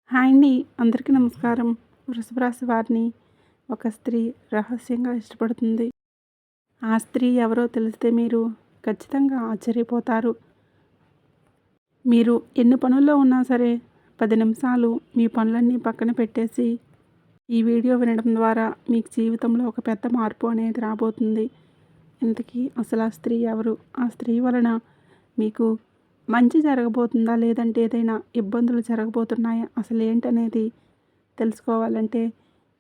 Hi అండి. అందరికీ నమస్కారం. వృషభ రాశి వారిని ఒక స్త్రీ రహస్యంగా ఇష్టపడుతుంది. ఆ స్త్రీ ఎవరో తెలిస్తే మీరు ఖచ్చితంగా ఆశ్చర్యపోతారు. మీరు ఎన్ని పనుల్లో ఉన్నా సరే 10 నిమిషాలు మీ పనులన్నీ పక్కన పెట్టేసి ఈ వీడియో వినడం ద్వారా మీకు జీవితంలో ఒక పెద్ద మార్పు అనేది రాబోతుంది. ఇంతకీ అసలు ఆ స్త్రీ ఎవరు? ఆ స్త్రీ వలన మీకు మంచి జరగబోతుందా? లేదంటే ఏదైనా ఇబ్బందులు జరగబోతున్నాయా? అసలు ఏంటనేది తెలుసుకోవాలంటే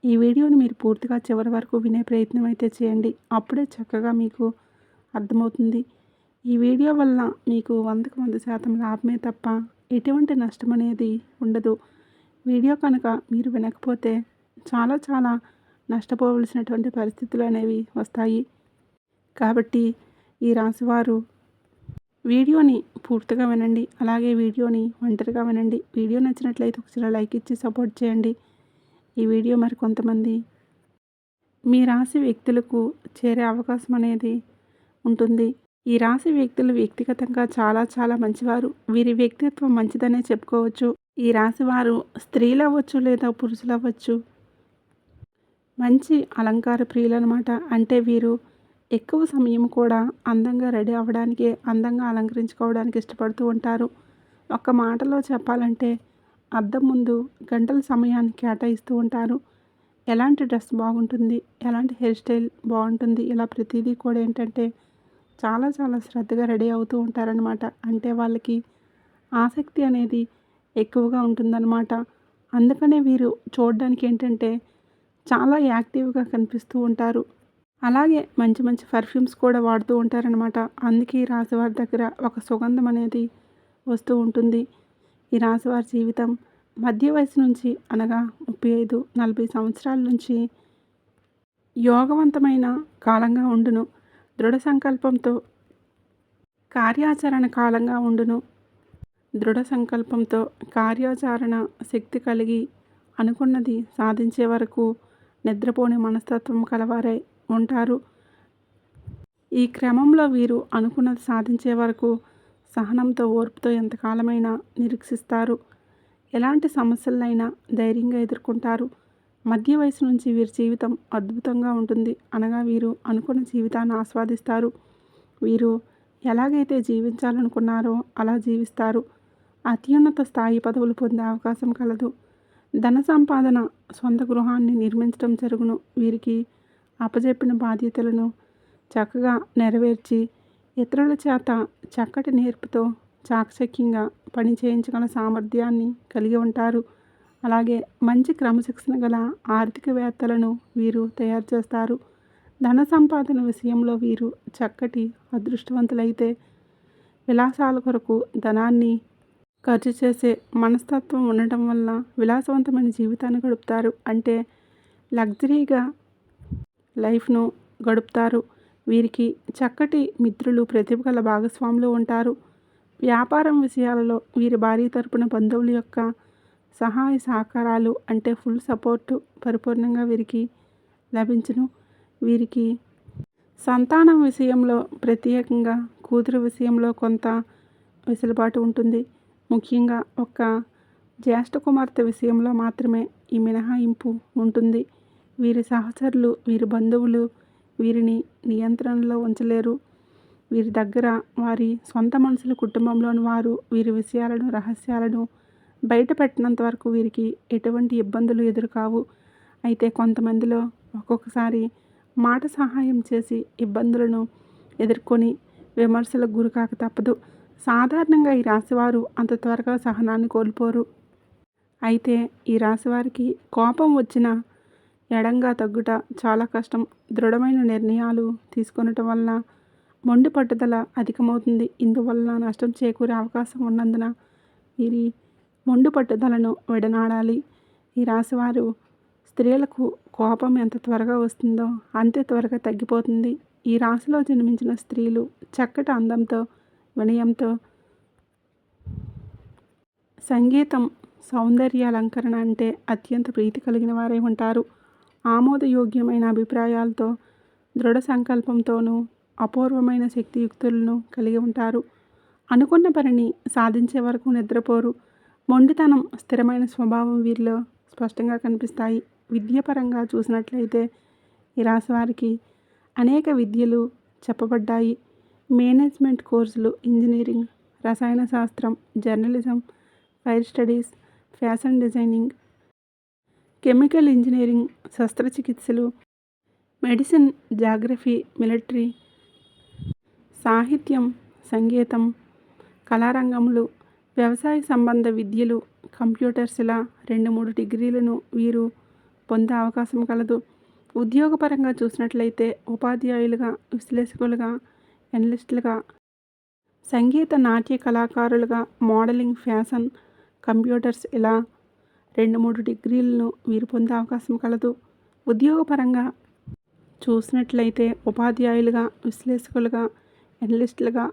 ఈ వీడియోని మీరు పూర్తిగా చివరి వరకు వినే ప్రయత్నం అయితే చేయండి. అప్పుడే చక్కగా మీకు అర్థమవుతుంది. ఈ వీడియో వలన మీకు 100కి 100% లాభమే తప్ప ఎటువంటి నష్టం అనేది ఉండదు. వీడియో కనుక మీరు వినకపోతే చాలా చాలా నష్టపోవలసినటువంటి పరిస్థితులు అనేవి వస్తాయి. కాబట్టి ఈ రాశివారు వీడియోని పూర్తిగా వినండి. అలాగే వీడియోని ఒంటరిగా వినండి. వీడియో నచ్చినట్లయితే ఒకసారి లైక్ ఇచ్చి సపోర్ట్ చేయండి. ఈ వీడియో మరి కొంతమంది మీ రాశి వ్యక్తులకు చేరే అవకాశం అనేది ఉంటుంది. ఈ రాశి వ్యక్తులు వ్యక్తిగతంగా చాలా చాలా మంచివారు. వీరి వ్యక్తిత్వం మంచిదనే చెప్పుకోవచ్చు. ఈ రాశి వారు స్త్రీలు అవ్వచ్చు లేదా పురుషులు అవ్వచ్చు. మంచి అలంకార ప్రియులనమాట. అంటే వీరు ఎక్కువ సమయం కూడా అందంగా రెడీ అవ్వడానికి, అందంగా అలంకరించుకోవడానికి ఇష్టపడుతూ ఉంటారు. ఒక్క మాటలో చెప్పాలంటే అద్దం ముందు గంటల సమయాన్ని కేటాయిస్తూ ఉంటారు. ఎలాంటి డ్రెస్ బాగుంటుంది, ఎలాంటి హెయిర్ స్టైల్ బాగుంటుంది, ఇలా ప్రతిదీ కూడా ఏంటంటే చాలా చాలా శ్రద్ధగా రెడీ అవుతూ ఉంటారనమాట. అంటే వాళ్ళకి ఆసక్తి అనేది ఎక్కువగా ఉంటుందన్నమాట. అందుకనే వీరు చూడడానికి ఏంటంటే చాలా యాక్టివ్గా కనిపిస్తూ ఉంటారు. అలాగే మంచి మంచి పర్ఫ్యూమ్స్ కూడా వాడుతూ ఉంటారనమాట. అందుకే ఈ రాశివారి దగ్గర ఒక సుగంధం అనేది వస్తూ ఉంటుంది. ఈ రాశివారి జీవితం మధ్య వయసు నుంచి అనగా 35, 40 సంవత్సరాల నుంచి యోగవంతమైన కాలంగా ఉండును. దృఢ సంకల్పంతో కార్యాచరణ కాలంగా ఉండును. దృఢ సంకల్పంతో కార్యాచరణ శక్తి కలిగి అనుకున్నది సాధించే వరకు నిద్రపోని మనస్తత్వం కలవారై ఉంటారు. ఈ క్రమంలో వీరు అనుకున్నది సాధించే వరకు సహనంతో, ఓర్పుతో ఎంతకాలమైనా నిరీక్షిస్తారు. ఎలాంటి సమస్యలనైనా ధైర్యంగా ఎదుర్కొంటారు. మధ్య వయసు నుంచి వీరి జీవితం అద్భుతంగా ఉంటుంది. అనగా వీరు అనుకున్న జీవితాన్ని ఆస్వాదిస్తారు. వీరు ఎలాగైతే జీవించాలనుకున్నారో అలా జీవిస్తారు. అత్యున్నత స్థాయి పదవులు పొందే అవకాశం కలదు. ధన సంపాదన, సొంత గృహాన్ని నిర్మించడం జరుగును. వీరికి అప్పజెప్పిన బాధ్యతలను చక్కగా నెరవేర్చి ఇతరుల చేత చక్కటి నేర్పుతో చాకచక్యంగా పని చేయించగల సామర్థ్యాన్ని కలిగి ఉంటారు. అలాగే మంచి క్రమశిక్షణ గల ఆర్థికవేత్తలను వీరు తయారు చేస్తారు. ధన సంపాదన విషయంలో వీరు చక్కటి అదృష్టవంతులైతే విలాసాల కొరకు ధనాన్ని ఖర్చు చేసే మనస్తత్వం ఉండటం వల్ల విలాసవంతమైన జీవితాన్ని గడుపుతారు. అంటే లగ్జరీగా లైఫ్ను గడుపుతారు. వీరికి చక్కటి మిత్రులు, ప్రతిభ గల భాగస్వాములు ఉంటారు. వ్యాపారం విషయాలలో వీరి భార్య తరపున బంధువుల యొక్క సహాయ సహకారాలు అంటే ఫుల్ సపోర్టు పరిపూర్ణంగా వీరికి లభించును. వీరికి సంతానం విషయంలో ప్రత్యేకంగా కూతురు విషయంలో కొంత వెసులుబాటు ఉంటుంది. ముఖ్యంగా ఒక జ్యేష్ఠ కుమార్తె విషయంలో మాత్రమే ఈ మినహాయింపు ఉంటుంది. వీరి సహచరులు, వీరి బంధువులు వీరిని నియంత్రణలో ఉంచలేరు. వీరి దగ్గర వారి సొంత మనుషుల కుటుంబంలోని వారు వీరి విషయాలను, రహస్యాలను బయట పెట్టినంత వరకు వీరికి ఎటువంటి ఇబ్బందులు ఎదురుకావు. అయితే కొంతమందిలో ఒక్కొక్కసారి మాట సహాయం చేసి ఇబ్బందులను ఎదుర్కొని విమర్శలకు గురికాక తప్పదు. సాధారణంగా ఈ రాశివారు అంత త్వరగా సహనాన్ని కోల్పోరు. అయితే ఈ రాశివారికి కోపం వచ్చిన ఎడంగా తగ్గుట చాలా కష్టం. దృఢమైన నిర్ణయాలు తీసుకొనటం వలన మొండి పట్టుదల అధికమవుతుంది. ఇందువలన నష్టం చేకూరే అవకాశం ఉన్నందున వీరి మొండి పట్టుదలను విడనాడాలి. ఈ రాశివారు స్త్రీలకు కోపం ఎంత త్వరగా వస్తుందో అంతే త్వరగా తగ్గిపోతుంది. ఈ రాశిలో జన్మించిన స్త్రీలు చక్కటి అందంతో, వినయంతో, సంగీతం, సౌందర్య అలంకరణ అంటే అత్యంత ప్రీతి కలిగిన వారై ఉంటారు. ఆమోదయోగ్యమైన అభిప్రాయాలతో, దృఢ సంకల్పంతోనూ అపూర్వమైన శక్తియుక్తులను కలిగి ఉంటారు. అనుకున్న పనిని సాధించే వరకు నిద్రపోరు. మొండితనం, స్థిరమైన స్వభావం వీరిలో స్పష్టంగా కనిపిస్తాయి. విద్యాపరంగా చూసినట్లయితే ఈ రాశి వారికి అనేక విద్యలు చెప్పబడ్డాయి. మేనేజ్మెంట్ కోర్సులు, ఇంజనీరింగ్, రసాయన శాస్త్రం, journalism, fire studies, fashion designing, chemical engineering, శస్త్రచికిత్సలు, మెడిసిన్, జాగ్రఫీ, మిలిటరీ, సాహిత్యం, సంగీతం, కళారంగములు, వ్యవసాయ సంబంధ విద్యలు, కంప్యూటర్స్ ఇలా 2-3 డిగ్రీలను వీరు పొందే అవకాశం కలదు. ఉద్యోగపరంగా చూసినట్లయితే ఉపాధ్యాయులుగా, విశ్లేషకులుగా, ఎనలిస్టులుగా, సంగీత నాట్య కళాకారులుగా, మోడలింగ్, ఫ్యాషన్, కంప్యూటర్స్ ఇలా 2-3 డిగ్రీలను వీరు పొందే అవకాశం కలదు. ఉద్యోగపరంగా చూసినట్లయితే ఉపాధ్యాయులుగా, విశ్లేషకులుగా, ఎనలిస్టులుగా,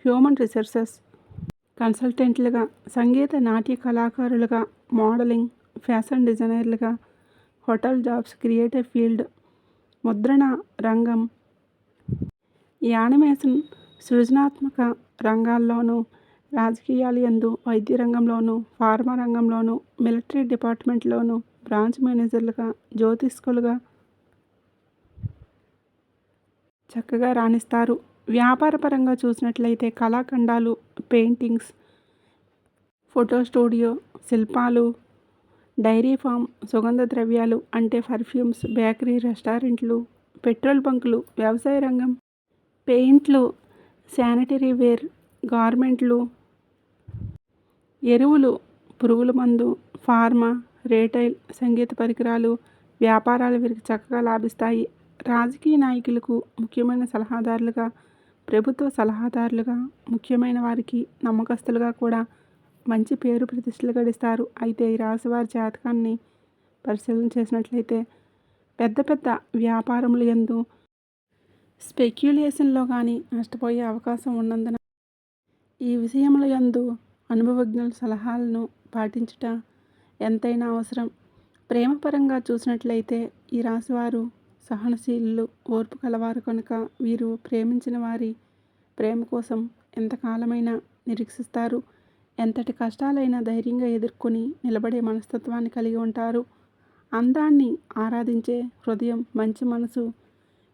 హ్యూమన్ రిసోర్సెస్ కన్సల్టెంట్లుగా, సంగీత నాట్య కళాకారులుగా, మోడలింగ్, ఫ్యాషన్ డిజైనర్లుగా, హోటల్ జాబ్స్, క్రియేటివ్ ఫీల్డ్, ముద్రణ రంగం, యానిమేషన్, సృజనాత్మక రంగాల్లోనూ, రాజకీయాల యందు, వైద్య రంగంలోనూ, ఫార్మా రంగంలోనూ, మిలిటరీ డిపార్ట్మెంట్లోనూ, బ్రాంచ్ మేనేజర్లుగా, జ్యోతిష్కులుగా చక్కగా రాణిస్తారు. వ్యాపారపరంగా చూసినట్లయితే కళాఖండాలు, పెయింటింగ్స్, ఫోటో స్టూడియో, శిల్పాలు, డైరీ ఫామ్, సుగంధ ద్రవ్యాలు అంటే పర్ఫ్యూమ్స్, బేకరీ, రెస్టారెంట్లు, పెట్రోల్ బంకులు, వ్యవసాయ రంగం, పెయింట్లు, శానిటరీ వేర్, గార్మెంట్లు, ఎరువులు, పురుగుల మందు, ఫార్మా, రీటైల్, సంగీత పరికరాలు వ్యాపారాలు వీరికి చక్కగా లాభిస్తాయి. రాజకీయ నాయకులకు ముఖ్యమైన సలహాదారులుగా, ప్రభుత్వ సలహాదారులుగా, ముఖ్యమైన వారికి నమ్మకస్తులుగా కూడా మంచి పేరు ప్రతిష్టలు గడిస్తారు. అయితే ఈ రాశివారి జాతకాన్ని పరిశీలన చేసినట్లయితే పెద్ద పెద్ద వ్యాపారముల యందు స్పెక్యులేషన్లో కానీ నష్టపోయే అవకాశం ఉన్నందున ఈ విషయముల యందు అనుభవజ్ఞుల సలహాలను పాటించుట ఎంతైనా అవసరం. ప్రేమపరంగా చూసినట్లయితే ఈ రాశివారు సహనశీలులు, ఓర్పు కలవారు కనుక వీరు ప్రేమించిన వారి ప్రేమ కోసం ఎంతకాలమైనా నిరీక్షిస్తారు. ఎంతటి కష్టాలైనా ధైర్యంగా ఎదుర్కొని నిలబడే మనస్తత్వాన్ని కలిగి ఉంటారు. అందాన్ని ఆరాధించే హృదయం, మంచి మనసు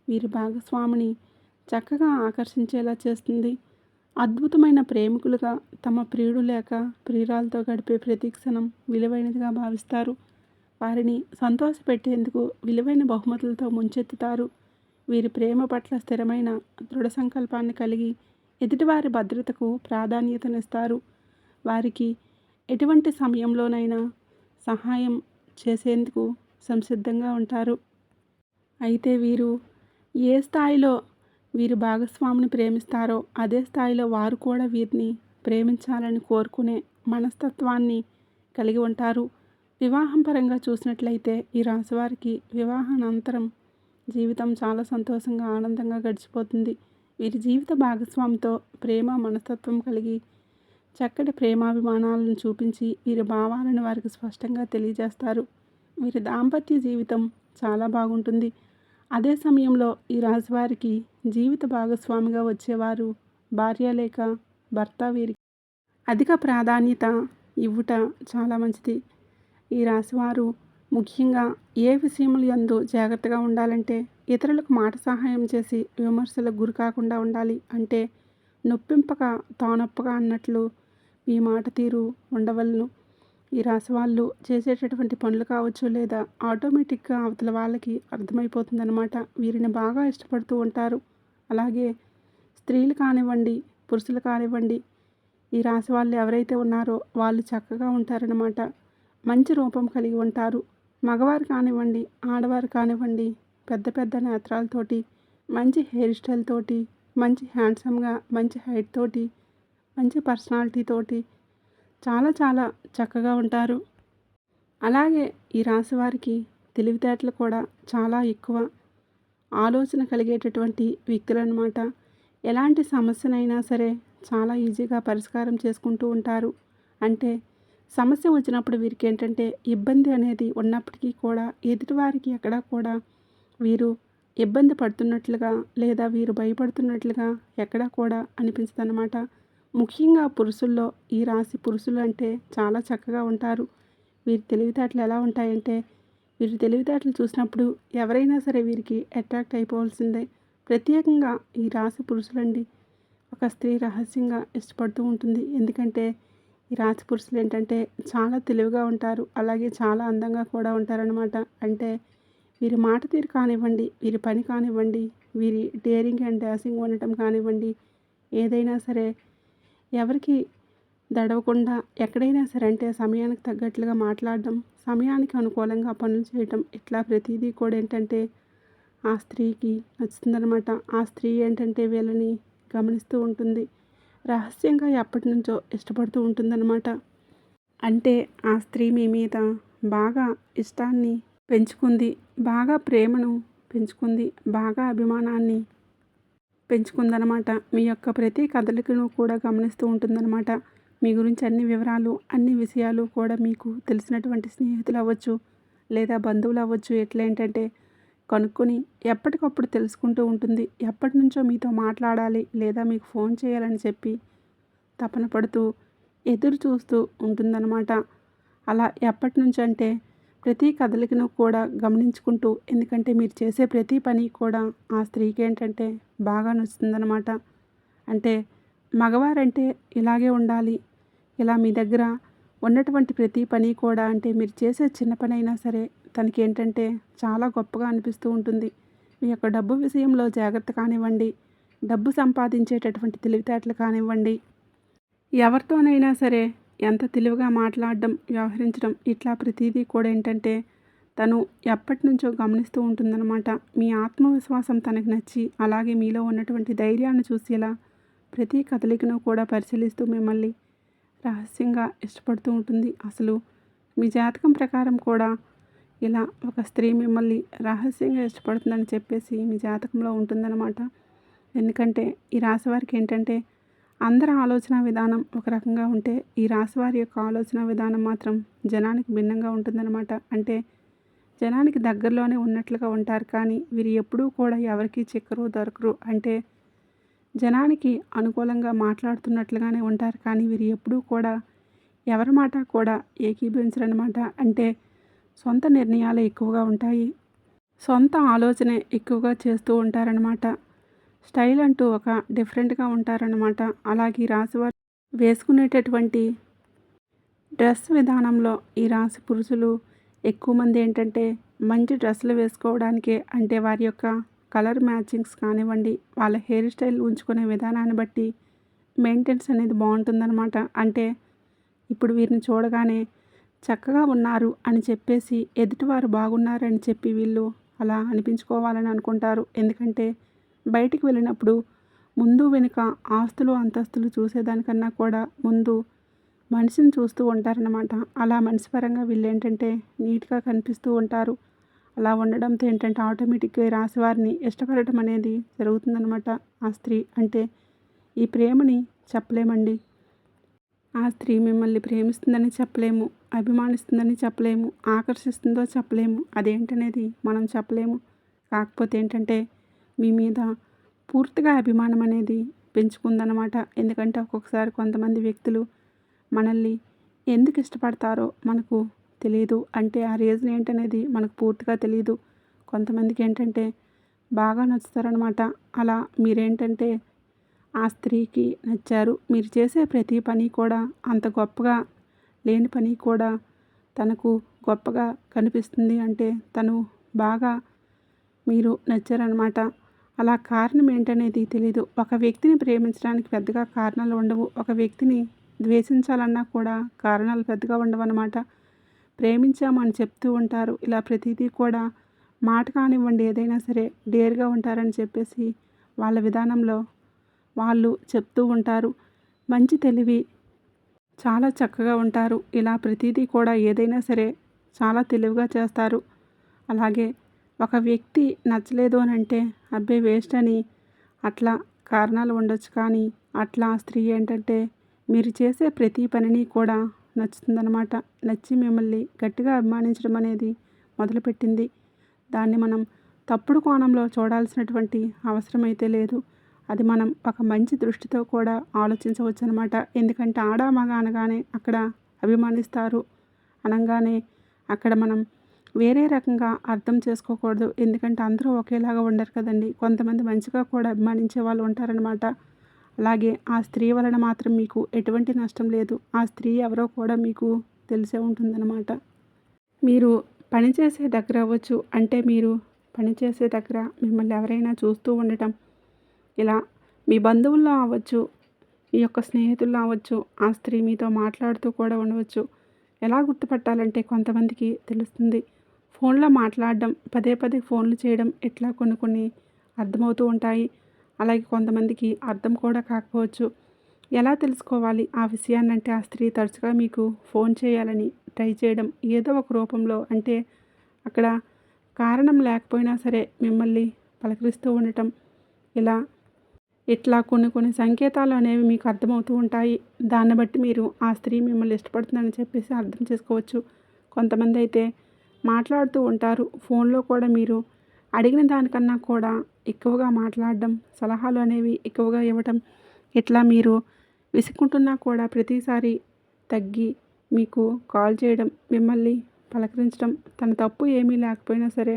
వీరి భాగస్వామిని చక్కగా ఆకర్షించేలా చేస్తుంది. అద్భుతమైన ప్రేమికులుగా తమ ప్రియుడు లేక ప్రియురాలతో గడిపే ప్రతి క్షణం విలువైనదిగా భావిస్తారు. వారిని సంతోషపెట్టేందుకు విలువైన బహుమతులతో ముంచెత్తుతారు. వీరి ప్రేమ పట్ల స్థిరమైన దృఢ సంకల్పాన్ని కలిగి ఎదుటివారి భద్రతకు ప్రాధాన్యతనిస్తారు. వారికి ఎటువంటి సమయంలోనైనా సహాయం చేసేందుకు సంసిద్ధంగా ఉంటారు. అయితే వీరు ఏ స్థాయిలో వీరి భాగస్వామిని ప్రేమిస్తారో అదే స్థాయిలో వారు కూడా వీరిని ప్రేమించాలని కోరుకునే మనస్తత్వాన్ని కలిగి ఉంటారు. వివాహం పరంగా చూసినట్లయితే ఈ రాశివారికి వివాహానంతరం జీవితం చాలా సంతోషంగా, ఆనందంగా గడిచిపోతుంది. వీరి జీవిత భాగస్వామితో ప్రేమ మనస్తత్వం కలిగి చక్కటి ప్రేమాభిమానాలను చూపించి వీరి భావాలను వారికి స్పష్టంగా తెలియజేస్తారు. వీరి దాంపత్య జీవితం చాలా బాగుంటుంది. అదే సమయంలో ఈ రాశివారికి జీవిత భాగస్వామిగా వచ్చేవారు భార్య లేక భర్త వీరికి అధిక ప్రాధాన్యత ఇవ్వుట చాలా మంచిది. ఈ రాశివారు ముఖ్యంగా ఏ విషయముల యందు జాగ్రత్తగా ఉండాలంటే ఇతరులకు మాట సహాయం చేసి విమర్శలకు గురి కాకుండా ఉండాలి. అంటే నొప్పింపక తానొప్పగా అన్నట్లు మీ మాట తీరు ఉండవలను. ఈ రాశి వాళ్ళు చేసేటటువంటి పనులు కావచ్చు లేదా ఆటోమేటిక్గా అవతల వాళ్ళకి అర్థమైపోతుందన్నమాట. వీరిని బాగా ఇష్టపడుతూ ఉంటారు. అలాగే స్త్రీలు కానివ్వండి, పురుషులు కానివ్వండి, ఈ రాశి వాళ్ళు ఎవరైతే ఉన్నారో వాళ్ళు చక్కగా ఉంటారన్నమాట. మంచి రూపం కలిగి ఉంటారు. మగవారు కానివ్వండి, ఆడవారు కానివ్వండి, పెద్ద పెద్ద నేత్రాలతోటి, మంచి హెయిర్ స్టైల్ తోటి, మంచి హ్యాండ్సమ్గా, మంచి హైట్ తోటి, మంచి పర్సనాలిటీ తోటి చాలా చాలా చక్కగా ఉంటారు. అలాగే ఈ రాశి వారికి తెలివితేటలు కూడా చాలా ఎక్కువ. ఆలోచన కలిగేటటువంటి వ్యక్తులు అన్నమాట. ఎలాంటి సమస్యనైనా సరే చాలా ఈజీగా పరిష్కారం చేసుకుంటూ ఉంటారు. అంటే సమస్య వచ్చినప్పుడు వీరికి ఏంటంటే ఇబ్బంది అనేది ఉన్నప్పటికీ కూడా ఎదుటివారికి ఎక్కడా కూడా వీరు ఇబ్బంది పడుతున్నట్లుగా లేదా వీరు భయపడుతున్నట్లుగా ఎక్కడా కూడా అనిపించదన్నమాట. ముఖ్యంగా పురుషుల్లో ఈ రాశి పురుషులు అంటే చాలా చక్కగా ఉంటారు. వీరి తెలివితేటలు ఎలా ఉంటాయంటే, వీరి తెలివితేటలు చూసినప్పుడు ఎవరైనా సరే వీరికి అట్రాక్ట్ అయిపోవాల్సిందే. ప్రత్యేకంగా ఈ రాశి పురుషులండి ఒక స్త్రీ రహస్యంగా ఇష్టపడుతూ ఉంటుంది. ఎందుకంటే ఈ రాశి పురుషులు ఏంటంటే చాలా తెలివిగా ఉంటారు. అలాగే చాలా అందంగా కూడా ఉంటారనమాట. అంటే వీరి మాట తీరు కానివ్వండి, వీరి పని కానివ్వండి, వీరి డేరింగ్ అండ్ డాషింగ్ ఉండటం కానివ్వండి, ఏదైనా సరే ఎవరికి దడవకుండా ఎక్కడైనా సరే అంటే సమయానికి తగ్గట్లుగా మాట్లాడడం, సమయానికి అనుకూలంగా పనులు చేయటం, ఇట్లా ప్రతీదీ కూడా ఏంటంటే ఆ స్త్రీకి నచ్చుతుందనమాట. ఆ స్త్రీ ఏంటంటే వీళ్ళని గమనిస్తూ ఉంటుంది. రహస్యంగా ఎప్పటినుంచో ఇష్టపడుతూ ఉంటుందన్నమాట. అంటే ఆ స్త్రీ మీ మీద బాగా ఇష్టాన్ని పెంచుకుంది, బాగా ప్రేమను పెంచుకుంది, బాగా అభిమానాన్ని పెంచుకుందనమాట. మీ యొక్క ప్రతి కదలికను కూడా గమనిస్తూ ఉంటుందన్నమాట. మీ గురించి అన్ని వివరాలు, అన్ని విషయాలు కూడా మీకు తెలిసినటువంటి స్నేహితులు అవ్వచ్చు, లేదా బంధువులు అవ్వచ్చు. ఎట్లా ఏంటంటే కనుక్కొని ఎప్పటికప్పుడు తెలుసుకుంటూ ఉంటుంది. ఎప్పటినుంచో మీతో మాట్లాడాలి లేదా మీకు ఫోన్ చేయాలని చెప్పి తపన పడుతూ ఎదురు చూస్తూ ఉంటుందన్నమాట. అలా ఎప్పటినుంచో అంటే ప్రతి కదలికను కూడా గమనించుకుంటూ, ఎందుకంటే మీరు చేసే ప్రతి పని కూడా ఆ స్త్రీకి ఏంటంటే బాగా నచ్చుతుందన్నమాట. అంటే మగవారంటే ఇలాగే ఉండాలి, ఇలా మీ దగ్గర ఉన్నటువంటి ప్రతి పని కూడా అంటే మీరు చేసే చిన్న పని అయినా సరే తనకి ఏంటంటే చాలా గొప్పగా అనిపిస్తూ ఉంటుంది. మీ యొక్క డబ్బు విషయంలో జాగ్రత్త కానివ్వండి, డబ్బు సంపాదించేటటువంటి తెలివితేటలు కానివ్వండి, ఎవరితోనైనా సరే ఎంత తెలివిగా మాట్లాడడం, వ్యవహరించడం, ఇట్లా ప్రతీదీ కూడా ఏంటంటే తను ఎప్పటినుంచో గమనిస్తూ ఉంటుందన్నమాట. మీ ఆత్మవిశ్వాసం తనకి నచ్చి, అలాగే మీలో ఉన్నటువంటి ధైర్యాన్ని చూసేలా ప్రతి కదలికను కూడా పరిశీలిస్తూ మిమ్మల్ని రహస్యంగా ఇష్టపడుతూ ఉంటుంది. అసలు మీ జాతకం ప్రకారం కూడా ఇలా ఒక స్త్రీ మిమ్మల్ని రహస్యంగా ఇష్టపడుతుందని చెప్పేసి మీ జాతకంలో ఉంటుందన్నమాట. ఎందుకంటే ఈ రాశి వారికి ఏంటంటే అందరి ఆలోచన విధానం ఒక రకంగా ఉంటే, ఈ రాశి వారి యొక్క ఆలోచన విధానం మాత్రం జనానికి భిన్నంగా ఉంటుందన్నమాట. అంటే జనానికి దగ్గరలోనే ఉన్నట్లుగా ఉంటారు, కానీ వీరు ఎప్పుడూ కూడా ఎవరికి చిక్కరు దొరకరు. అంటే జనానికి అనుకూలంగా మాట్లాడుతున్నట్లుగానే ఉంటారు, కానీ వీరు ఎప్పుడూ కూడా ఎవరి మాట కూడా ఏకీభవించరన్నమాట. అంటే సొంత నిర్ణయాలే ఎక్కువగా ఉంటాయి, సొంత ఆలోచనే ఎక్కువగా చేస్తూ ఉంటారనమాట. స్టైల్ అంటూ ఒక డిఫరెంట్గా ఉంటారనమాట. అలాగే ఈ రాశివారు వేసుకునేటటువంటి డ్రెస్ విధానంలో ఈ రాశి పురుషులు ఎక్కువ మంది ఏంటంటే మంచి డ్రెస్సులు వేసుకోవడానికే, అంటే వారి యొక్క కలర్ మ్యాచింగ్స్ కానివ్వండి, వాళ్ళ హెయిర్ స్టైల్ ఉంచుకునే విధానాన్ని బట్టి మెయింటెనెన్స్ అనేది బాగుంటుందన్నమాట. అంటే ఇప్పుడు వీరిని చూడగానే చక్కగా ఉన్నారు అని చెప్పేసి ఎదుటివారు బాగున్నారని చెప్పి వీళ్ళు అలా అనిపించుకోవాలని అనుకుంటారు. ఎందుకంటే బయటికి వెళ్ళినప్పుడు ముందు వెనుక ఆస్తులు అంతస్తులు చూసేదానికన్నా కూడా ముందు మనిషిని చూస్తూ ఉంటారనమాట. అలా మనిషి పరంగా వీళ్ళు ఏంటంటే నీట్గా కనిపిస్తూ ఉంటారు. అలా ఉండడంతో ఏంటంటే ఆటోమేటిక్గా ఈ రాశి వారిని ఇష్టపడటం అనేది జరుగుతుందనమాట. ఆ స్త్రీ అంటే ఈ ప్రేమని చెప్పలేమండి. ఆ స్త్రీ మిమ్మల్ని ప్రేమిస్తుందని చెప్పలేము, అభిమానిస్తుందని చెప్పలేము, ఆకర్షిస్తుందో చెప్పలేము, అదేంటనేది మనం చెప్పలేము. కాకపోతే ఏంటంటే మీ మీద పూర్తిగా అభిమానం అనేది పెంచుకుందనమాట. ఎందుకంటే ఒక్కొక్కసారి కొంతమంది వ్యక్తులు మనల్ని ఎందుకు ఇష్టపడతారో మనకు తెలియదు. అంటే ఆ రీజన్ ఏంటనేది మనకు పూర్తిగా తెలియదు. కొంతమందికి ఏంటంటే బాగా నచ్చుతారనమాట. అలా మీరేంటంటే ఆ స్త్రీకి నచ్చారు. మీరు చేసే ప్రతి పని కూడా అంత గొప్పగా లేని పని కూడా తనకు గొప్పగా కనిపిస్తుంది. అంటే తను బాగా మీరు నచ్చారనమాట. అలా కారణం ఏంటనేది తెలీదు. ఒక వ్యక్తిని ప్రేమించడానికి పెద్దగా కారణాలు ఉండవు. ఒక వ్యక్తిని ద్వేషించాలన్నా కూడా కారణాలు పెద్దగా ఉండవన్నమాట. ప్రేమించామని చెప్తూ ఉంటారు. ఇలా ప్రతిదీ కూడా మాట కానివ్వండి ఏదైనా సరే డేర్గా ఉంటారని చెప్పేసి వాళ్ళ విధానంలో వాళ్ళు చెప్తూ ఉంటారు. మంచి తెలివి, చాలా చక్కగా ఉంటారు. ఇలా ప్రతిదీ కూడా ఏదైనా సరే చాలా తెలివిగా చేస్తారు. అలాగే ఒక వ్యక్తి నచ్చలేదు అని అంటే అబ్బే వేస్ట్ అని అట్లా కారణాలు ఉండొచ్చు, కానీ అట్లా స్త్రీ ఏంటంటే మీరు చేసే ప్రతి పనిని కూడా నచ్చుతుందనమాట. నచ్చి మిమ్మల్ని గట్టిగా అభిమానించడం అనేది మొదలుపెట్టింది. దాన్ని మనం తప్పుడు కోణంలో చూడాల్సినటువంటి అవసరం అయితే లేదు. అది మనం ఒక మంచి దృష్టితో కూడా ఆలోచించవచ్చు అనమాట. ఎందుకంటే ఆడ మగ అనగానే అక్కడ అభిమానిస్తారు అనగానే అక్కడ మనం వేరే రకంగా అర్థం చేసుకోకూడదు. ఎందుకంటే అందరూ ఒకేలాగా ఉండరు కదండి. కొంతమంది మంచిగా కూడా అభిమానించే వాళ్ళు ఉంటారనమాట. అలాగే ఆ స్త్రీ వలన మాత్రం మీకు ఎటువంటి నష్టం లేదు. ఆ స్త్రీ ఎవరో కూడా మీకు తెలిసే ఉంటుందన్నమాట. మీరు పనిచేసే దగ్గర అవ్వచ్చు, అంటే మీరు పనిచేసే దగ్గర మిమ్మల్ని ఎవరైనా చూస్తూ ఉండటం, ఇలా మీ బంధువుల్లో అవ్వచ్చు, మీ యొక్క స్నేహితుల్లో అవ్వచ్చు, ఆ స్త్రీ మీతో మాట్లాడుతూ కూడా ఉండవచ్చు. ఎలా గుర్తుపట్టాలంటే కొంతమందికి తెలుస్తుంది. ఫోన్లో మాట్లాడడం, పదే పదే ఫోన్లు చేయడం, ఇట్లా కొన్ని అర్థమవుతూ ఉంటాయి. అలాగే కొంతమందికి అర్థం కూడా కాకపోవచ్చు. ఎలా తెలుసుకోవాలి ఆ విషయాన్నంటే ఆ స్త్రీ తరచుగా మీకు ఫోన్ చేయాలని ట్రై చేయడం ఏదో ఒక రూపంలో, అంటే అక్కడ కారణం లేకపోయినా సరే మిమ్మల్ని పలకరిస్తూ ఉండటం, ఇలా ఇట్లా కొన్ని సంకేతాలు అనేవి మీకు అర్థమవుతూ ఉంటాయి. దాన్ని బట్టి మీరు ఆ స్త్రీ మిమ్మల్ని ఇష్టపడుతుందని చెప్పేసి అర్థం చేసుకోవచ్చు. కొంతమంది అయితే మాట్లాడుతూ ఉంటారు. ఫోన్లో కూడా మీరు అడిగిన దానికన్నా కూడా ఎక్కువగా మాట్లాడడం, సలహాలు అనేవి ఎక్కువగా ఇవ్వటం, ఇట్లా మీరు విసుక్కుంటున్నా కూడా ప్రతిసారి తగ్గి మీకు కాల్ చేయడం, మిమ్మల్ని పలకరించడం, తన తప్పు ఏమీ లేకపోయినా సరే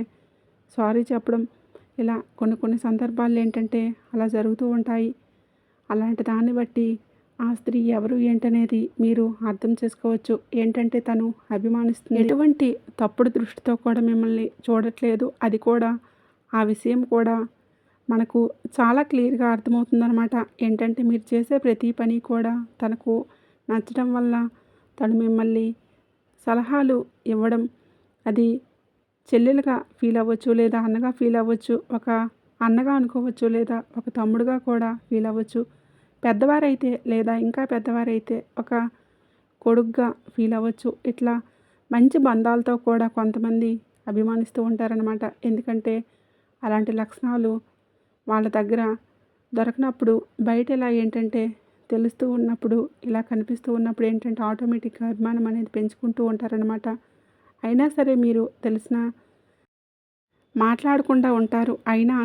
సారీ చెప్పడం, ఇలా కొన్ని సందర్భాల్లో ఏంటంటే అలా జరుగుతూ ఉంటాయి. అలాంటి దాన్ని బట్టి ఆ స్త్రీ ఎవరు ఏంటనేది మీరు అర్థం చేసుకోవచ్చు. ఏంటంటే తను అభిమానిస్తుంది, ఎటువంటి తప్పుడు దృష్టితో కూడా మిమ్మల్ని చూడట్లేదు. అది కూడా ఆ విషయం కూడా మనకు చాలా క్లియర్గా అర్థమవుతుందనమాట. ఏంటంటే మీరు చేసే ప్రతి పని కూడా తనకు నచ్చడం వల్ల తను మిమ్మల్ని సలహాలు ఇవ్వడం, అది చెల్లెలుగా ఫీల్ అవ్వచ్చు, లేదా అన్నగా ఫీల్ అవ్వచ్చు, ఒక అన్నగా అనుకోవచ్చు, లేదా ఒక తమ్ముడుగా కూడా ఫీల్ అవ్వచ్చు. పెద్దవారైతే లేదా ఇంకా పెద్దవారైతే ఒక కొడుకుగా ఫీల్ అవ్వచ్చు. ఇట్లా మంచి బంధాలతో కూడా కొంతమంది అభిమానిస్తూ ఉంటారనమాట. ఎందుకంటే అలాంటి లక్షణాలు వాళ్ళ దగ్గర దొరకనప్పుడు బయట ఇలా ఏంటంటే తెలుస్తూ ఉన్నప్పుడు, ఇలా కనిపిస్తూ ఉన్నప్పుడు ఏంటంటే ఆటోమేటిక్గా అభిమానం అనేది పెంచుకుంటూ ఉంటారనమాట. అయినా సరే మీరు తెలిసిన మాట్లాడకుండా ఉంటారు. అయినా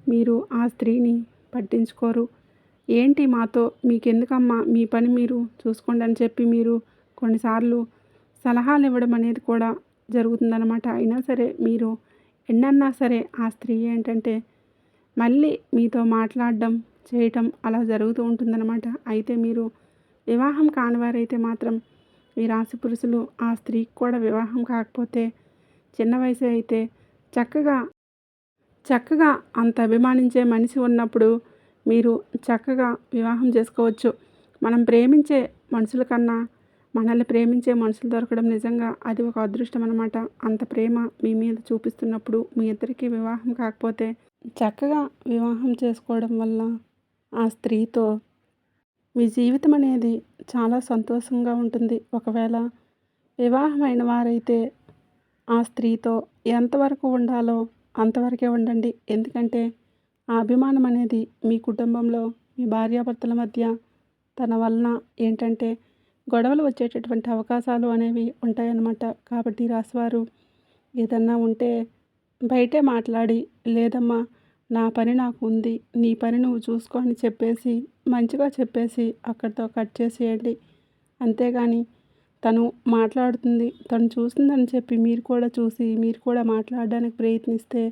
మీరు ఆ స్త్రీని పట్టించుకోరు. ఏంటి మాతో మీకెందుకమ్మా, మీ పని మీరు చూసుకోండి అని చెప్పి మీరు కొన్నిసార్లు సలహాలు ఇవ్వడం అనేది కూడా జరుగుతుందనమాట. అయినా సరే మీరు ఎన్నన్నా సరే ఆ స్త్రీ ఏంటంటే మళ్ళీ మీతో మాట్లాడడం, చేయటం అలా జరుగుతూ ఉంటుందన్నమాట. అయితే మీరు వివాహం కానివారైతే మాత్రం ఈ రాశి పురుషులు ఆ స్త్రీకి కూడా వివాహం కాకపోతే చిన్న వయసే అయితే చక్కగా చక్కగా అంత అభిమానించే మనిషి ఉన్నప్పుడు మీరు చక్కగా వివాహం చేసుకోవచ్చు. మనం ప్రేమించే మనుషుల కన్నా మనల్ని ప్రేమించే మనుషులు దొరకడం నిజంగా అది ఒక అదృష్టం అనమాట. అంత ప్రేమ మీ మీద చూపిస్తున్నప్పుడు మీ ఇద్దరికీ వివాహం కాకపోతే చక్కగా వివాహం చేసుకోవడం వల్ల ఆ స్త్రీతో మీ జీవితం అనేది చాలా సంతోషంగా ఉంటుంది. ఒకవేళ వివాహమైన వారైతే ఆ స్త్రీతో ఎంతవరకు ఉండాలో అంతవరకే ఉండండి. ఎందుకంటే ఆ అభిమానం అనేది మీ కుటుంబంలో మీ భార్యాభర్తల మధ్య తన వలన ఏంటంటే గొడవలు వచ్చేటటువంటి అవకాశాలు అనేవి ఉంటాయన్నమాట. కాబట్టి రాశివారు ఏదన్నా ఉంటే బయటే మాట్లాడి, లేదమ్మా నా పని నాకు ఉంది, నీ పని నువ్వు చూసుకో అని చెప్పేసి మంచిగా చెప్పేసి అక్కడితో కట్ చేసేయండి. అంతేగాని తను మాట్లాడుతుంది, తను చూస్తుందని చెప్పి మీరు కూడా చూసి మీరు కూడా మాట్లాడడానికి ప్రయత్నిస్తే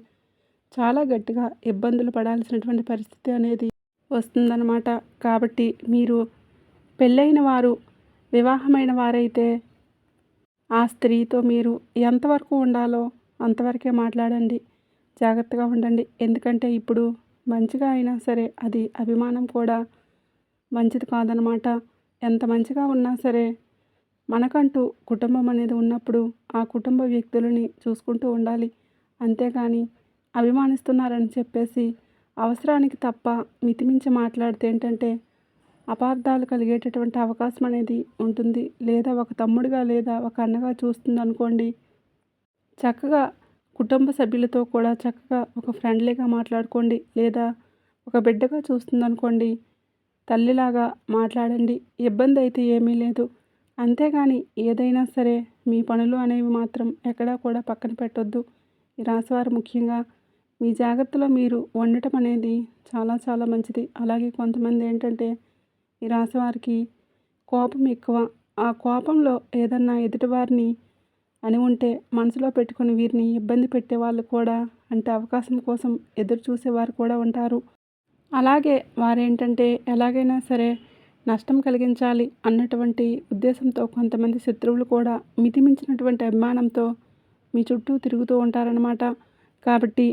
చాలా గట్టిగా ఇబ్బందులు పడాల్సినటువంటి పరిస్థితి అనేది వస్తుందన్నమాట. కాబట్టి మీరు పెళ్ళైన వారు, వివాహమైన వారైతే ఆ స్త్రీతో మీరు ఎంతవరకు ఉండాలో అంతవరకే మాట్లాడండి. జాగ్రత్తగా ఉండండి. ఎందుకంటే ఇప్పుడు మంచిగా అయినా సరే అది అభిమానం కూడా మంచిది కాదనమాట. ఎంత మంచిగా ఉన్నా సరే మనకంటూ కుటుంబం అనేది ఉన్నప్పుడు ఆ కుటుంబ వ్యక్తులని చూసుకుంటూ ఉండాలి. అంతేగాని అభిమానిస్తున్నారని చెప్పేసి అవసరానికి తప్ప మితిమించి మాట్లాడితే ఏంటంటే అపార్థాలు కలిగేటటువంటి అవకాశం అనేది ఉంటుంది. లేదా ఒక తమ్ముడిగా లేదా ఒక అన్నగా చూస్తుందనుకోండి, చక్కగా కుటుంబ సభ్యులతో కూడా చక్కగా ఒక ఫ్రెండ్లీగా మాట్లాడుకోండి. లేదా ఒక బిడ్డగా చూస్తుందనుకోండి, తల్లిలాగా మాట్లాడండి. ఇబ్బంది అయితే ఏమీ లేదు. అంతేగాని ఏదైనా సరే మీ పనులు అనేవి మాత్రం ఎక్కడా కూడా పక్కన పెట్టొద్దు. ఈ రాశివారు ముఖ్యంగా మీ జాగ్రత్తలో మీరు ఉండటం అనేది చాలా చాలా మంచిది. అలాగే కొంతమంది ఏంటంటే ఈ రాశి వారికి కోపం ఎక్కువ. ఆ కోపంలో ఏదన్నా ఎదుటివారిని అని ఉంటే మనసులో పెట్టుకొని వీరిని ఇబ్బంది పెట్టేవాళ్ళు కూడా అంటే అవకాశం కోసం ఎదురు చూసేవారు కూడా ఉంటారు. అలాగే వారేంటంటే ఎలాగైనా సరే నష్టం కలిగించాలి అన్నటువంటి ఉద్దేశంతో కొంతమంది శత్రువులు కూడా మితిమించినటువంటి అభిమానంతో మీ చుట్టూ తిరుగుతూ ఉంటారనమాట. కాబట్టి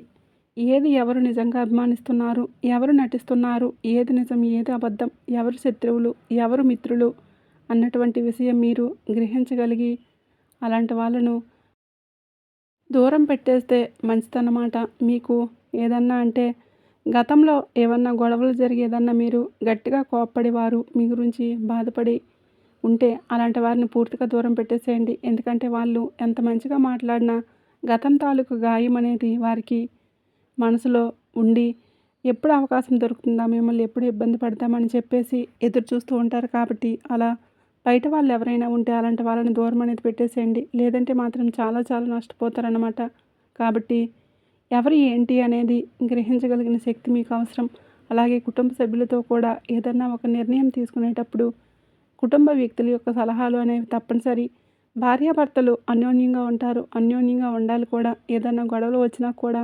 ఏది ఎవరు నిజంగా అభిమానిస్తున్నారు, ఎవరు నటిస్తున్నారు, ఏది నిజం, ఏది అబద్ధం, ఎవరు శత్రువులు, ఎవరు మిత్రులు అన్నటువంటి విషయం మీరు గ్రహించగలిగి అలాంటి వాళ్ళను దూరం పెట్టేస్తే మంచిదన్నమాట. మీకు ఏదన్నా అంటే గతంలో ఏమన్నా గొడవలు జరిగి ఏదన్నా మీరు గట్టిగా కోప్పడి వారు మీ గురించి బాధపడి ఉంటే అలాంటి వారిని పూర్తిగా దూరం పెట్టేసేయండి. ఎందుకంటే వాళ్ళు ఎంత మంచిగా మాట్లాడినా గతం తాలూకు గాయం అనేది వారికి మనసులో ఉండి ఎప్పుడు అవకాశం దొరుకుతుందా, మిమ్మల్ని ఎప్పుడు ఇబ్బంది పడతామని చెప్పేసి ఎదురు చూస్తూ ఉంటారు. కాబట్టి అలా బయట వాళ్ళు ఎవరైనా ఉంటే అలాంటి వాళ్ళని దూరం అనేది పెట్టేసేయండి. లేదంటే మాత్రం చాలా చాలా నష్టపోతారనమాట. కాబట్టి ఎవరు ఏంటి అనేది గ్రహించగలిగిన శక్తి మీకు అవసరం. అలాగే కుటుంబ సభ్యులతో కూడా ఏదన్నా ఒక నిర్ణయం తీసుకునేటప్పుడు కుటుంబ వ్యక్తుల యొక్క సలహాలు అనేవి తప్పనిసరి. భార్యాభర్తలు అన్యోన్యంగా ఉంటారు. అన్యోన్యంగా ఉండాలి కూడా. ఏదన్నా గొడవలు వచ్చినా కూడా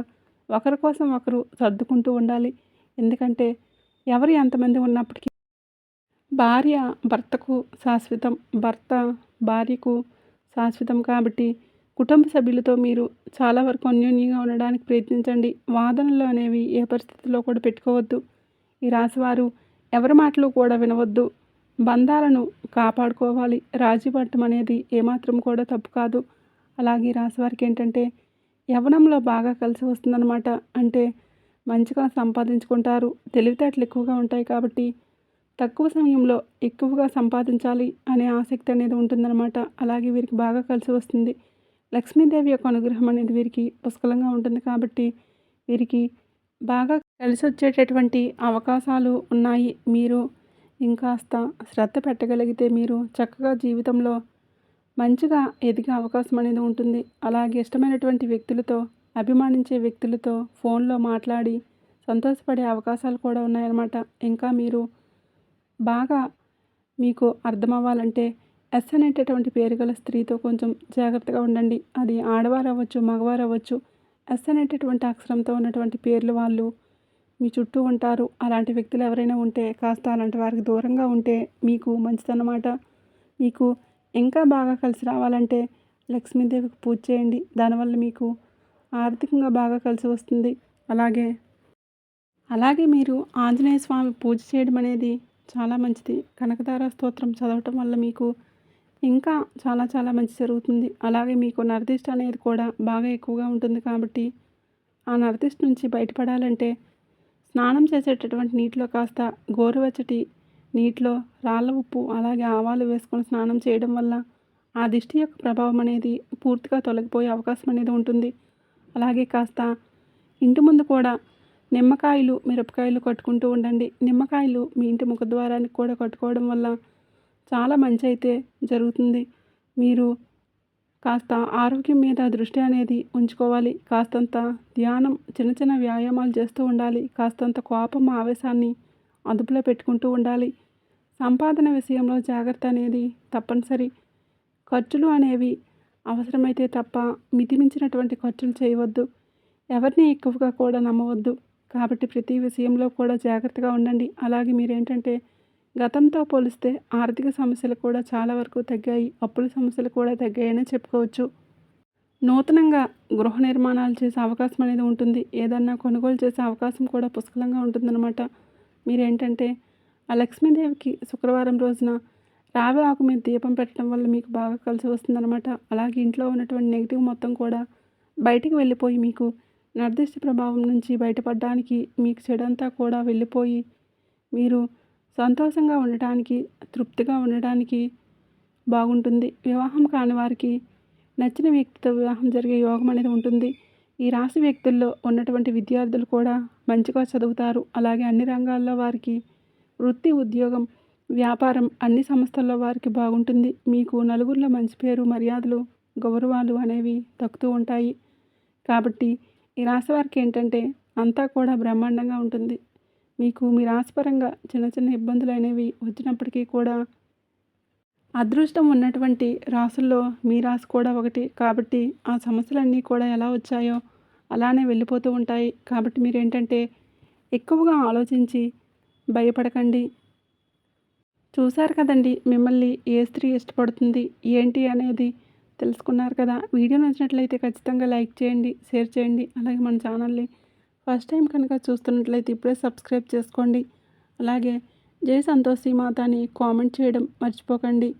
ఒకరి కోసం ఒకరు సర్దుకుంటూ ఉండాలి. ఎందుకంటే ఎవరు ఎంతమంది ఉన్నప్పటికీ భార్య భర్తకు శాశ్వతం, భర్త భార్యకు శాశ్వతం. కాబట్టి కుటుంబ సభ్యులతో మీరు చాలా వరకు అన్యోన్యంగా ఉండడానికి ప్రయత్నించండి. వాదనలు అనేవి ఏ పరిస్థితిలో కూడా పెట్టుకోవద్దు. ఈ రాశివారు ఎవరి మాటలు కూడా వినవద్దు. బంధాలను కాపాడుకోవాలి. రాజీ పడటం అనేది ఏమాత్రం కూడా తప్పు కాదు. అలాగే ఈ రాశివారికి ఏంటంటే యవ్వనంలో బాగా కలిసి వస్తుందన్నమాట. అంటే మంచిగా సంపాదించుకుంటారు. తెలివితేటలు ఎక్కువగా ఉంటాయి కాబట్టి తక్కువ సమయంలో ఎక్కువగా సంపాదించాలి అనే ఆసక్తి అనేది ఉంటుందన్నమాట. అలాగే వీరికి బాగా కలిసి వస్తుంది. లక్ష్మీదేవి యొక్క అనుగ్రహం అనేది వీరికి పుష్కలంగా ఉంటుంది. కాబట్టి వీరికి బాగా కలిసి వచ్చేటటువంటి అవకాశాలు ఉన్నాయి. మీరు ఇంకాస్త శ్రద్ధ పెట్టగలిగితే మీరు చక్కగా జీవితంలో మంచిగా ఎదిగే అవకాశం అనేది ఉంటుంది. అలాగే ఇష్టమైనటువంటి వ్యక్తులతో, అభిమానించే వ్యక్తులతో ఫోన్లో మాట్లాడి సంతోషపడే అవకాశాలు కూడా ఉన్నాయన్నమాట. ఇంకా మీరు బాగా మీకు అర్థమవ్వాలంటే ఎస్ అనేటటువంటి పేరు గల స్త్రీతో కొంచెం జాగ్రత్తగా ఉండండి. అది ఆడవారు అవ్వచ్చు, మగవారు అవ్వచ్చు. ఎస్ అనేటటువంటి అక్షరంతో ఉన్నటువంటి పేర్లు వాళ్ళు మీ చుట్టూ ఉంటారు. అలాంటి వ్యక్తులు ఎవరైనా ఉంటే కాస్త అలాంటి వారికి దూరంగా ఉంటే మీకు మంచిదన్నమాట. మీకు ఇంకా బాగా కలిసి రావాలంటే లక్ష్మీదేవికి పూజ చేయండి. దానివల్ల మీకు ఆర్థికంగా బాగా కలిసి వస్తుంది. అలాగే మీరు ఆంజనేయ స్వామి పూజ చేయడం అనేది చాలా మంచిది. కనకదార స్తోత్రం చదవటం వల్ల మీకు ఇంకా చాలా చాలా మంచి జరుగుతుంది. అలాగే మీకు నరదిష్టి అనేది కూడా బాగా ఎక్కువగా ఉంటుంది. కాబట్టి ఆ నరదిష్టి నుంచి బయటపడాలంటే స్నానం చేసేటటువంటి నీటిలో కాస్త గోరువెచ్చటి నీటిలో రాళ్ళ ఉప్పు అలాగే ఆవాలు వేసుకొని స్నానం చేయడం వల్ల ఆ దిష్టి యొక్క ప్రభావం అనేది పూర్తిగా తొలగిపోయే అవకాశం అనేది ఉంటుంది. అలాగే కాస్త ఇంటి ముందు కూడా నిమ్మకాయలు, మిరపకాయలు కట్టుకుంటూ ఉండండి. నిమ్మకాయలు మీ ఇంటి ముఖద్వారానికి కూడా కట్టుకోవడం వల్ల చాలా మంచి అయితే జరుగుతుంది. మీరు కాస్త ఆరోగ్యం మీద దృష్టి అనేది ఉంచుకోవాలి. కాస్తంత ధ్యానం, చిన్న చిన్న వ్యాయామాలు చేస్తూ ఉండాలి. కాస్తంత కోపం, ఆవేశాన్ని అదుపులో పెట్టుకుంటూ ఉండాలి. సంపాదన విషయంలో జాగ్రత్త అనేది తప్పనిసరి. ఖర్చులు అనేవి అవసరమైతే తప్ప మితిమించినటువంటి ఖర్చులు చేయవద్దు. ఎవరిని ఎక్కువగా కూడా నమ్మవద్దు. కాబట్టి ప్రతి విషయంలో కూడా జాగ్రత్తగా ఉండండి. అలాగే మీరేంటంటే గతంతో పోలిస్తే ఆర్థిక సమస్యలు కూడా చాలా వరకు తగ్గాయి. అప్పుల సమస్యలు కూడా తగ్గాయని చెప్పుకోవచ్చు. నూతనంగా గృహ నిర్మాణాలు చేసే అవకాశం అనేది ఉంటుంది. ఏదన్నా కొనుగోలు చేసే అవకాశం కూడా పుష్కలంగా ఉంటుందన్నమాట. మీరేంటంటే ఆ లక్ష్మీదేవికి శుక్రవారం రోజున రావి ఆకు మీద దీపం పెట్టడం వల్ల మీకు బాగా కలిసి వస్తుందన్నమాట. అలాగే ఇంట్లో ఉన్నటువంటి నెగిటివ్ మొత్తం కూడా బయటికి వెళ్ళిపోయి మీకు నిర్దిష్ట ప్రభావం నుంచి బయటపడడానికి మీకు చెడంతా కూడా వెళ్ళిపోయి మీరు సంతోషంగా ఉండటానికి, తృప్తిగా ఉండడానికి బాగుంటుంది. వివాహం కాని వారికి నచ్చిన వ్యక్తితో వివాహం జరిగే యోగం అనేది ఉంటుంది. ఈ రాశి వ్యక్తుల్లో ఉన్నటువంటి విద్యార్థులు కూడా మంచిగా చదువుతారు. అలాగే అన్ని రంగాల్లో వారికి వృత్తి, ఉద్యోగం, వ్యాపారం అన్ని సంస్థల్లో వారికి బాగుంటుంది. మీకు నలుగురిలో మంచి పేరు, మర్యాదలు, గౌరవాలు అనేవి దక్కుతూ ఉంటాయి. కాబట్టి ఈ రాశి వారికి ఏంటంటే అంతా కూడా బ్రహ్మాండంగా ఉంటుంది. మీకు మీ రాశిపరంగా చిన్న చిన్న ఇబ్బందులు అనేవి వచ్చినప్పటికీ కూడా అదృష్టం ఉన్నటువంటి రాసుల్లో మీ రాశి కూడా ఒకటి కాబట్టి ఆ సమస్యలన్నీ కూడా ఎలా వచ్చాయో అలానే వెళ్ళిపోతూ ఉంటాయి. కాబట్టి మీరేంటంటే ఎక్కువగా ఆలోచించి భయపడకండి. చూశారు కదండి మిమ్మల్ని ఏ స్త్రీ ఇష్టపడుతుంది ఏంటి అనేది తెలుసుకున్నారు కదా. వీడియో నచ్చినట్లయితే ఖచ్చితంగా లైక్ చేయండి, షేర్ చేయండి. అలాగే మన ఛానల్ని ఫస్ట్ టైం కనుక చూస్తున్నట్లయితే ఇప్పుడే సబ్స్క్రైబ్ చేసుకోండి. అలాగే జై సంతోషి మాత అని కామెంట్ చేయడం మర్చిపోకండి.